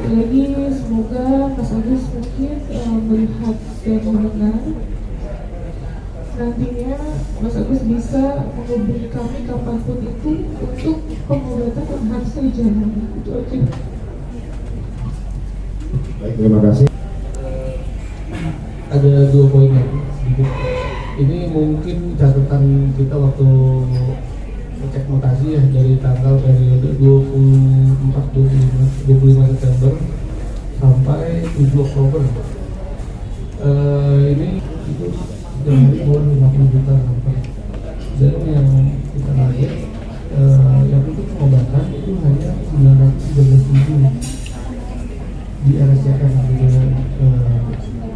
sekali lagi semoga Mas Agus mungkin melihat dan mendengar. Nantinya Mas Agus bisa menghubungi kami kapanpun itu untuk pengobatan yang harus dijalani. Itu aja. Baik, terima kasih. Ada 2 poin lagi sedikit. Ini mungkin catatan kita waktu cek mutasi ya, dari tanggal periode 25 September sampai 7 Oktober. Ini itu dari 50 juta sampai. Dan yang kita lihat yang untuk pengobatan itu hanya 913.000 di RSCM gitu,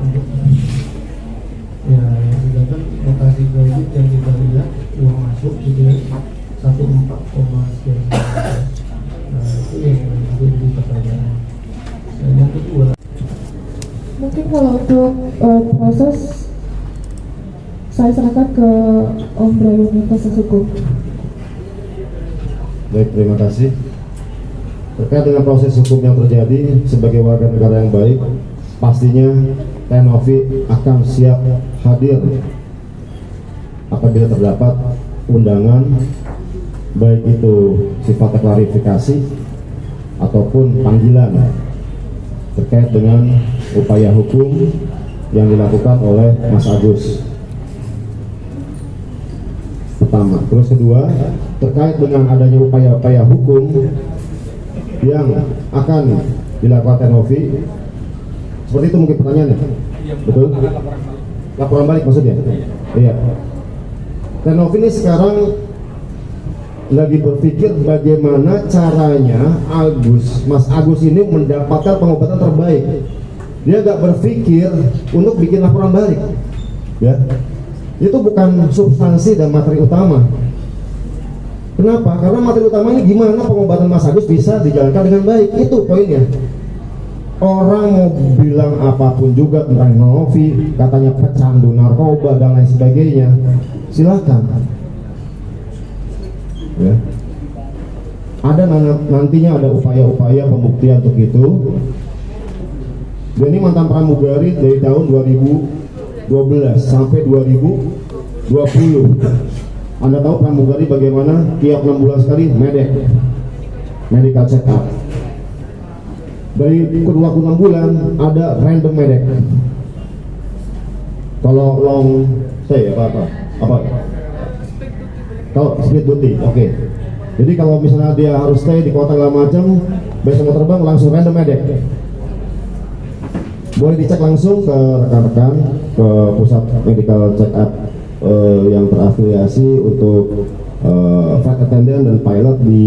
untuk ya, sedangkan mutasi kredit yang kita lihat uang masuk gitu ya 14, sekian. Nah itu yang menjadi pertanyaan. Dan yang kedua, Mungkin kalau untuk proses saya serahkan ke Om Brayoni proses hukum. Baik, terima kasih. Terkait dengan proses hukum yang terjadi, sebagai warga negara yang baik, pastinya Tenovi akan siap hadir apabila terdapat undangan, baik itu sifatnya klarifikasi ataupun panggilan terkait dengan upaya hukum yang dilakukan oleh Mas Agus. Pertama, terus kedua, terkait dengan adanya upaya-upaya hukum yang akan dilakukan Tenovi, seperti itu mungkin pertanyaannya, betul? Laporan balik maksudnya? Iya. Tenovi ini sekarang lagi berpikir bagaimana caranya Mas Agus ini mendapatkan pengobatan terbaik. Dia nggak berpikir untuk bikin laporan balik, ya. Itu bukan substansi dan materi utama. Kenapa? Karena materi utamanya gimana pengobatan Mas Agus bisa dijalankan dengan baik. Itu poinnya. Orang mau bilang apapun juga tentang Novi, katanya pecandu narkoba dan lain sebagainya, silakan. Ya. Ada nantinya ada upaya-upaya pembuktian untuk itu. Dia ini mantan pramugari dari tahun 2012 sampai 2020. Anda tahu pramugari bagaimana tiap 6 bulan sekali medical check up. Dari kedua 6 bulan ada random medek. Kalau long stay apa? Kalau split duty, oke. Jadi kalau misalnya dia harus stay di kota segala macam, besok mau terbang langsung random medek. Boleh dicek langsung ke rekan-rekan ke pusat medical check up yang terafiliasi untuk flight attendant dan pilot di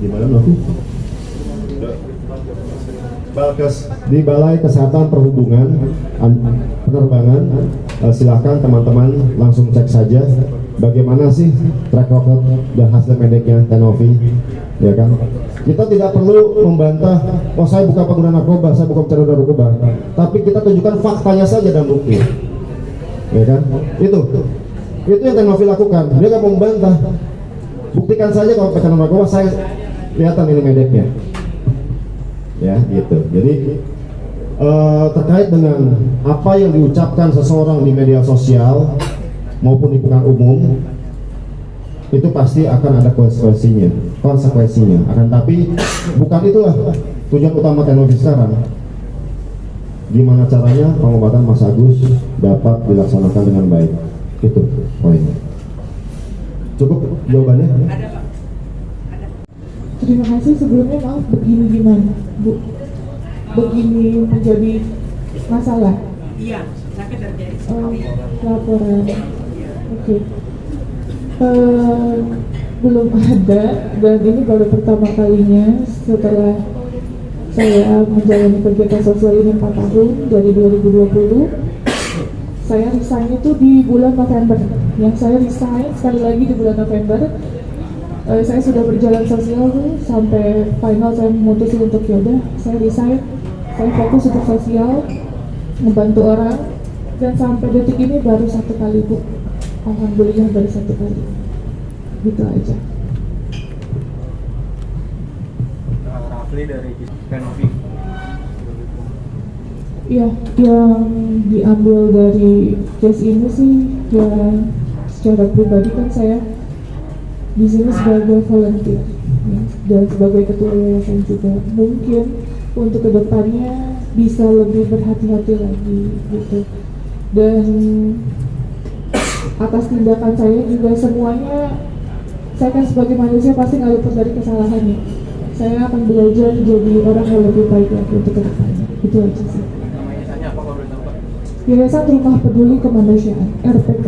mana Novi? Di Balai Kesehatan Perhubungan Penerbangan. Silakan teman-teman langsung cek saja bagaimana sih track record dan hasil mediknya Tenovi, ya kan? Kita tidak perlu membantah, oh saya bukan pengguna narkoba, saya bukan pecandu narkoba, tapi kita tunjukkan faktanya saja dan bukti, ya kan? Itu yang Tenovi lakukan. Dia nggak mau membantah, buktikan saja kalau pecandu narkoba, saya kelihatan ini mediknya, ya gitu. Jadi terkait dengan apa yang diucapkan seseorang di media sosial maupun di depan umum, itu pasti akan ada konsekuensinya. Akan tapi bukan itulah tujuan utama Tenovi sekarang. Gimana caranya pengobatan Mas Agus dapat dilaksanakan dengan baik, itu poinnya. Cukup jawabannya? Terima kasih. Sebelumnya maaf, begini gimana Bu? Begini menjadi masalah? Iya, sakit terjadi. Laporan. Oke. Belum ada, dan ini baru pertama kalinya setelah saya menjalani kegiatan sosial ini 4 tahun dari 2020. Saya resign itu di bulan November. Yang saya resign sekali lagi di bulan November. Saya sudah berjalan sosial sampai final, saya memutuskan untuk yaudah saya resign, saya fokus untuk sosial, membantu orang, dan sampai detik ini baru 1 kali Bu. Alhamdulillah baru 1 kali. Gitu aja. asli dari Tenovi. Ya, yang diambil dari case ini sih ya secara pribadi kan saya di sini sebagai volunteer ya, dan sebagai ketua yayasan juga mungkin untuk kedepannya bisa lebih berhati-hati lagi gitu. Dan atas tindakan saya juga semuanya, saya kan sebagai manusia pasti nggak luput dari kesalahan ya. Saya akan belajar jadi orang yang lebih baik lagi untuk kedepannya. Itu aja sih. Apa kalau boleh tahu, Pak? Yayasan Rumah Peduli Kemanusiaan (RPK).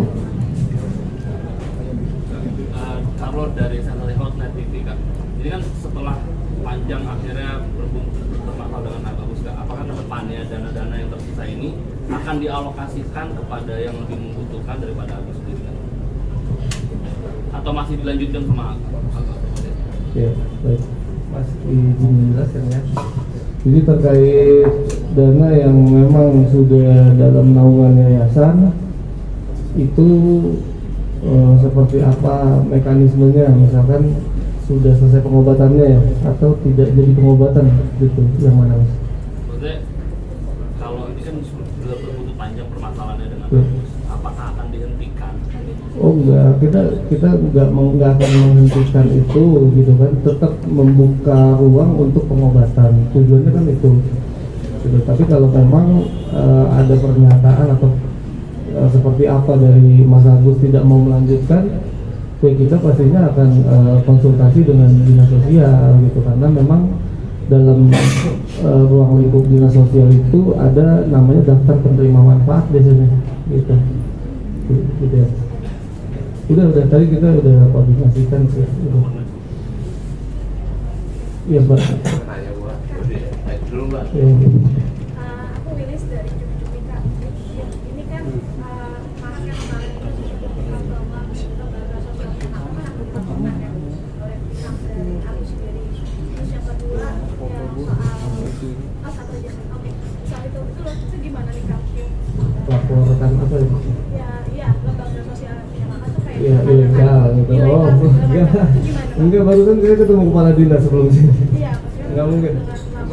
Carlo dari Channel Hotnet TV, Kak. Jadi kan setelah panjang akhirnya bermasalah dengan Agus, Kak, apakah kedepannya dana-dana yang tersisa ini akan dialokasikan kepada yang lebih membutuhkan daripada Agus sendiri, Kak? Atau masih dilanjutkan sama Agus? Ya, baik. Mas izin menjelaskan ya. Jadi terkait dana yang memang sudah dalam naungan yayasan itu seperti apa mekanismenya, misalkan sudah selesai pengobatannya ya atau tidak jadi pengobatan gitu, yang mana Mas? Maksudnya kalau ini kan sudah berbutuh panjang permasalahannya dengan Ya. Agus, apakah akan dihentikan? Oh enggak, kita nggak akan menghentikan itu gitu kan, tetap membuka ruang untuk pengobatan, tujuannya kan itu gitu. Tapi kalau memang ada pernyataan atau seperti apa dari Mas Agus tidak mau melanjutkan, ya kita pastinya akan konsultasi dengan dinas sosial gitu, karena memang dalam ruang lingkup dinas sosial itu ada namanya daftar penerima manfaat biasanya gitu ya. Udah tadi kita udah koordinasikan sih. Iya Mbak. Dulu, Mbak. Ya, gitu. Aku Wilis dari Jumika. Ini kan Maret kemarin itu diumumkan bahwa lembaga sosial kenapa kan aku dilaporkan ya oleh pihak dari Agus sendiri. Terus yang kedua yang soal satu aja. Oke. Soal itu gimana nih Kak? Laporkan apa itu? Ya lembaga sosial kenapa tuh kayak Iya ilegal gitu. Oh enggak, barusan saya ketemu kepala dinas sebelum sini. Iya, Nggak mungkin.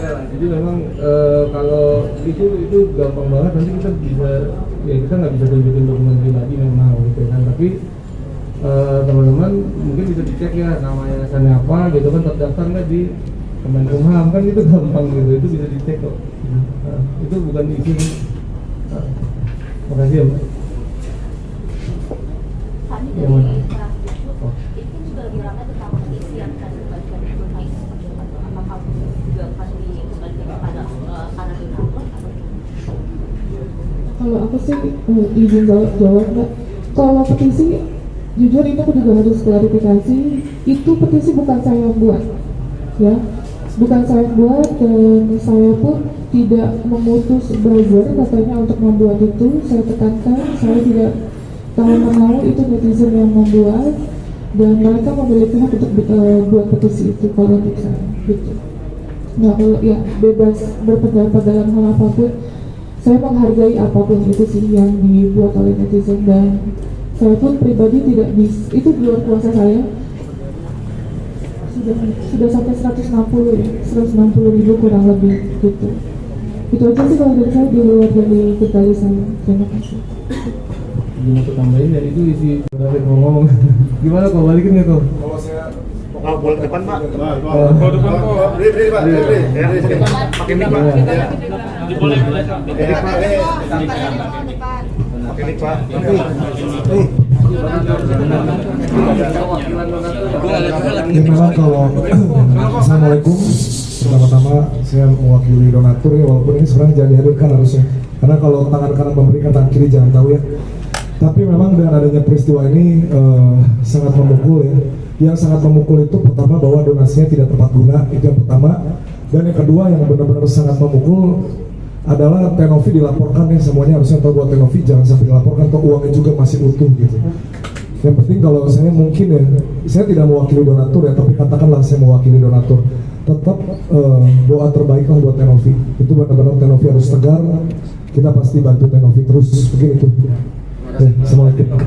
Jadi memang kalau itu gampang banget, nanti kita bisa ya kita nggak bisa tunjukin dokumen pribadi memang gitu kan, tapi teman-teman mungkin bisa dicek ya nama yayasannya apa gitu kan, terdaftar nggak di Kemenkumham kan, itu gampang gitu, itu bisa dicek kok. Itu bukan isu. Makasih ya Mbak. Pak, ini Yang mana? dari Facebook, itu juga lebih ramai tentang petisi yang akan dikembalikan ke Tunai seperti itu. Apakah juga akan dikembalikan kepada para donatur atau Kalau aku sih izin jawab Mbak. Kalau petisi, jujur ini aku juga harus klarifikasi. Itu petisi bukan saya yang buat, ya, bukan saya yang buat, dan saya pun tidak memutus buzzer katanya untuk membuat itu. Saya tekankan, saya tidak tahu itu netizen yang membuat, dan mereka memiliki hak untuk buat petisi itu kalau untuk saya, gitu. Nah kalau ya bebas berpendapat dalam hal apapun, saya menghargai apapun itu sih yang dibuat oleh netizen, dan saya pun pribadi tidak bisa, itu di luar kuasa saya. Sudah sampai 160 ya, 160.000 kurang lebih gitu. Itu aja sih kalau dari saya, di luar dari kendali saya. Terima kasih. Gimana aku tambahin ya, itu isi David mau ngomong. Gimana kau balikin nggak kau? Kalau saya Bola depan, Pak. Bola depan kok. Beri Pak. Pakai mic, Pak. Boleh. Pakai mic, Pak. Ya memang kalau Assalamualaikum, pertama-tama saya mewakili donatur ya, walaupun ini sebenarnya jangan dihadirkan harusnya, karena kalau tangan kanan memberikan tangan kiri jangan tahu ya. Tapi memang dengan adanya peristiwa ini sangat memukul ya. Yang sangat memukul itu pertama bahwa donasinya tidak tepat guna, itu yang pertama. Dan yang kedua yang benar-benar sangat memukul adalah Tenovi dilaporkan ya, semuanya harusnya tahu bahwa Tenovi jangan sampai dilaporkan, atau uangnya juga masih utuh gitu. Yang penting kalau saya mungkin ya, saya tidak mewakili donatur ya, tapi katakanlah saya mewakili donatur, tetap doa terbaiklah buat Tenovi. Itu benar-benar Tenovi harus tegar, kita pasti bantu Tenovi terus, begitu. Assalamualaikum.